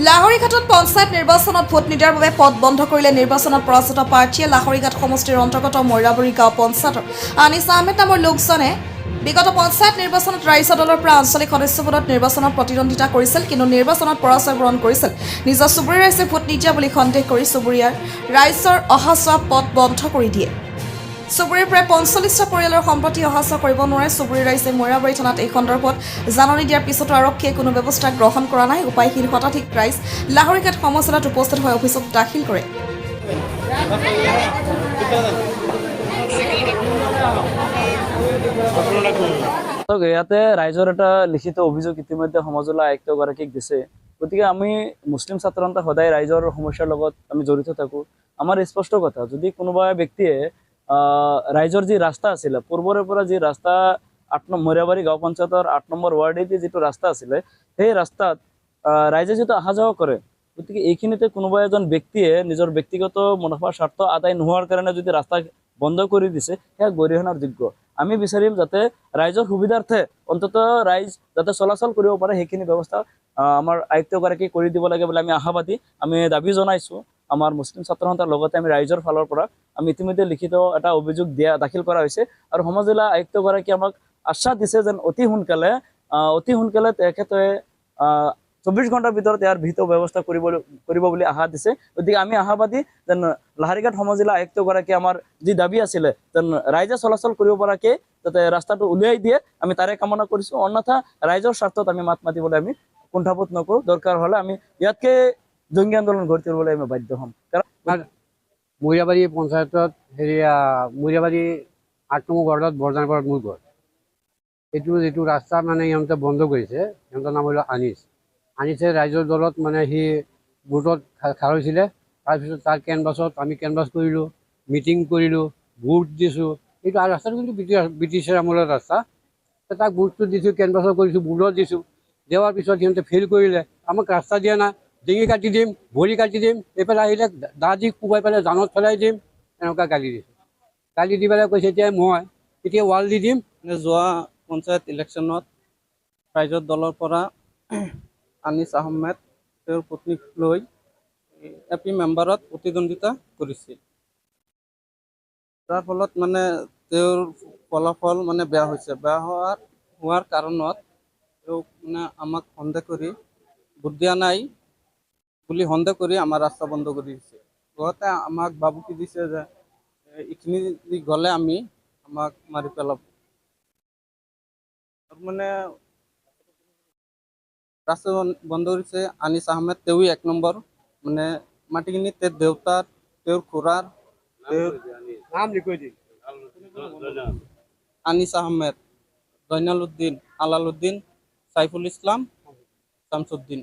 লাহৰীঘাটত পঞ্চায়ত নিৰ্বাচনত ভোট নিদিয়াৰ বাবে পথ বন্ধ কৰিলে নিৰ্বাচনত পৰাজিত প্ৰাৰ্থীয়ে। লাহৰীঘাট সমষ্টিৰ অন্তৰ্গত মৈৰাবৰী গাঁও পঞ্চায়তৰ আনিছ আহমেদ নামৰ লোকজনে বিগত পঞ্চায়ত নিৰ্বাচনত ৰাইজৰ দলৰ পৰা আঞ্চলিক সদস্য পদত নিৰ্বাচনত প্ৰতিদ্বন্দ্বিতা কৰিছিল, কিন্তু নিৰ্বাচনত পৰাজয় বৰণ কৰিছিল। নিজৰ চুবুৰীৰ ৰাইজে ভোট নিদিয়া বুলি সন্দেহ কৰি চুবুৰীয়াৰ ৰাইজৰ অহা যোৱা পথ বন্ধ কৰি দিয়ে। চুবুৰীৰ প্ৰায় ৪৫টা পৰিয়ালৰ সম্পত্তি অহা যোৱা কৰিব নোৱাৰে। চুবুৰীৰ ৰাইজে মৈৰাবাৰী থানাত এই সন্দৰ্ভত জাননী দিয়াৰ পিছতো আৰক্ষীয়ে কোনো ব্যৱস্থা গ্ৰহণ কৰা নাই। উপায়হীন শতাধিক ৰাইজ লাহৰীঘাট সমষ্টিত উপস্থিত হৈ অভিযোগ দাখিল কৰে। ইয়াতে ৰাইজৰ এটা লিখিত অভিযোগ ইতিমধ্যে সমজুলা আয়ুক্তগৰাকীক দিছে। গতিকে আমি মুছলিম ছাত্ৰ সন্থা সদায় ৰাইজৰ সমস্যাৰ লগত আমি জড়িত থাকোঁ। আমাৰ স্পষ্ট কথা, যদি কোনোবা ব্যক্তিয়ে ৰাইজৰ যি ৰাস্তা আছিলে, পূৰ্বৰে পৰা যি ৰাস্তা মৈৰাবাৰী গাঁও পঞ্চায়তৰ ৮ নম্বৰ ৱাৰ্ডেদি যিটো ৰাস্তা আছিলে, সেই ৰাস্তাত ৰাইজে যিটো অহা যোৱা কৰে, গতিকে এইখিনিতে কোনোবা এজন ব্যক্তিয়ে নিজৰ ব্যক্তিগত মুনাফাৰ স্বাৰ্থ আদায় নোহোৱাৰ কাৰণে যদি ৰাস্তা বন্ধ কৰি দিছে, সেয়া গৰিহণাৰ যোগ্য। আমি বিচাৰিম যাতে ৰাইজৰ সুবিধাৰ্থে অন্তত ৰাইজ যাতে চলাচল কৰিব পাৰে, সেইখিনি ব্যৱস্থা আমাৰ আয়ুক্তগৰাকীয়ে কৰি দিব লাগে বুলি আমি আশাবাদী। আমি দাবী জনাইছোঁ আমাৰ মুছলিম ছাত্ৰ সন্থাৰ লগতে আমি ৰাইজৰ ফালৰ পৰা আমি ইতিমধ্যে লিখিত এটা অভিযোগ দাখিল কৰা হৈছে আৰু সমজিলা আয়ুক্তগৰাকীয়ে আমাক আশ্বাস দিছে যেন অতি সোনকালে তেখেতে ২৪ ঘণ্টাৰ ভিতৰত ইয়াৰ বিহিত ব্যৱস্থা কৰিব বুলি আশা দিছে। গতিকে আমি আশাবাদী যেন লাহৰীঘাট সমজিলা আয়ুক্তগৰাকীয়ে আমাৰ যি দাবী আছিলে যেন ৰাইজে চলাচল কৰিব পৰাকৈ যাতে ৰাস্তাটো উলিয়াই দিয়ে, আমি তাৰে কামনা কৰিছোঁ। অন্যথা ৰাইজৰ স্বাৰ্থত আমি মাত মাতিবলৈ আমি কুণ্ঠাবোধ নকৰোঁ। দৰকাৰ হ'লে আমি ইয়াতকে জংগী আন্দোলন গঢ়ি তুলিবলৈ আমি বাধ্য হ'ম। কাৰণ মৈৰাবাৰী পঞ্চায়তত মৈৰাবাৰী ৮ নম্বৰ ৱাৰ্ডত বৰজানপাৰাত মোৰ ঘৰ। এইটো যিটো ৰাস্তা মানে সিহঁতে বন্ধ কৰিছে, সিহঁতৰ নাম হ'ল আনিছে ৰাইজৰ দলত মানে সি ভোটত খাৰ হৈছিলে। তাৰপিছত তাৰ কেনভাছত আমি কেনভাছ কৰিলোঁ, মিটিং কৰিলোঁ, ভোট দিছোঁ। এইটো ৰাস্তাটো কিন্তু ব্ৰিটিছৰ আমলৰ ৰাস্তা। তাক ভোটটো দিছোঁ, কেনভাছত কৰিছোঁ, ভোটত দিছোঁ। দিয়াৰ পিছত সিহঁতে ফেইল কৰিলে, আমাক ৰাস্তা দিয়া নাই। ডিঙি কাটি দিম, ভৰি কাটি দিম, এইফালে আহিলে দা দি কোবাই পেলাই জানত পেলাই দিম, এনেকুৱা গালি দিছোঁ। গালি দি পেলাই কৈছে এতিয়া ৱাল দি দিম। যোৱা পঞ্চায়ত ইলেকশ্যনত ৰাইজৰ দলৰ পৰা আনিছ আহমেদ তেওঁৰ পত্নীক লৈ এপি মেম্বাৰত প্ৰতিদ্বন্দ্বিতা কৰিছিল। তাৰ ফলত মানে তেওঁৰ ফলাফল মানে বেয়া হৈছে। বেয়া হোৱাৰ কাৰণত তেওঁক মানে আমাক সন্দেহ কৰি ভোট দিয়া নাই বুলি সন্দেহ কৰি আমাৰ ৰাস্তা বন্ধ কৰি দিছে। লগতে আমাক ভাবুকি দিছে যে এইখিনি গ'লে আমাক মাৰি পেলাব। মানে ৰাস্তা বন্ধ কৰিছে আনিছ আহমেদ, তেওঁই ১ নম্বৰ। মানে মাটিখিনি তেওঁৰ দেউতাৰ, তেওঁৰ খুৰাৰ, আনিছ আহমেদ, জয়নাল উদ্দিন, আলাল উদ্দিন, সাইফুল ইছলাম, শামছুদ্দিন।